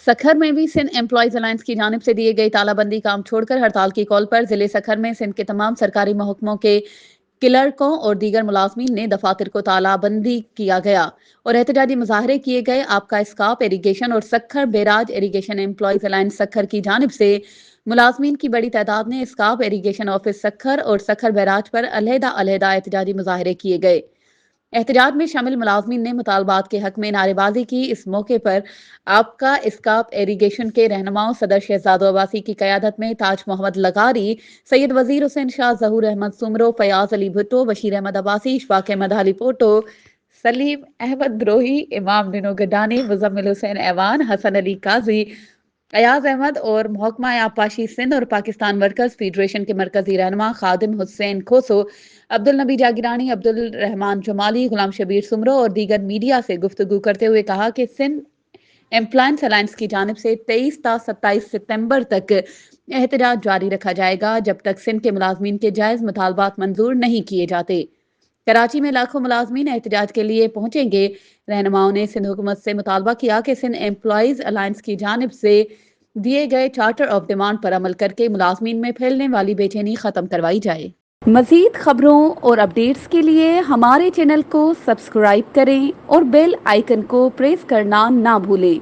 सखर में भी Sindh employees alliance की जानिब से दिए गई तालाबंदी काम छोड़कर हड़ताल की कॉल पर जिले सखर में सिंध के तमाम सरकारी महकमों के क्लर्कों और दीगर मुलाजमीन ने दफातर को तालाबंदी किया गया और एहतजाजी मुजाहरे किए गए। आपका स्काप इरीगेशन और Sukkur barrage irrigation employees alliance Sukkur की जानिब से मुलाजमीन की बड़ी तादाद ने स्काप इरीगेशन ऑफिस सखर और सखर बैराज पर अलहदा अलहदा एहतजाजी मुजाहरे किए गए। एहतजाज में शामिल मुलाजमीन ने मुतालबात के हक में नारेबाजी की। इस मौके पर आपका स्काप इरीगेशन के रहनुमाओं सदर शहजाद अब्बासी की क़यादत में ताज मोहम्मद लगारी, सैयद वजीर हुसैन शाह, जहूर अहमद सुमरो, फयाज अली भुट्टो, बशीर अहमद अब्बासी, इशफाक अहमद अली पोटो, सलीम अहमद ब्रोही, इमाम दिनो गडानी, मुजम्मिल हुसैन ऐवान, हसन अली काजी, अयाज अहमद और महकमा आबपाशी सिंध और पाकिस्तान वर्कर्स फेडरेशन के मरकजी रहनुमा खादिम हुसैन खोसो, अब्दुल नबी जागिरानी, अब्दुल रहमान जमाली, गुलाम शबीर सुमरो और दीगर मीडिया से गुफ्तगू करते हुए कहा कि सिंध एम्प्लॉयंस अलायंस की जानिब से 23 ता 27 सितंबर तक एहतजाज जारी रखा जाएगा जब तक सिंध के मुलाजमीन के जायज मुतालबात मंजूर नहीं किए जाते। कराची में लाखों मुलाजमीन एहतजाज के लिए पहुंचेंगे। रहनुमाओं ने सिंध हुकूमत से मुतालबा किया कि सिंध एम्प्लॉइज अलायंस की जानिब से दिए गए चार्टर ऑफ डिमांड पर अमल करके मुलाजमीन में फैलने वाली बेचैनी खत्म करवाई जाए। मजीद खबरों और अपडेट्स के लिए हमारे चैनल को सब्सक्राइब करें और बेल आइकन को प्रेस करना ना भूलें।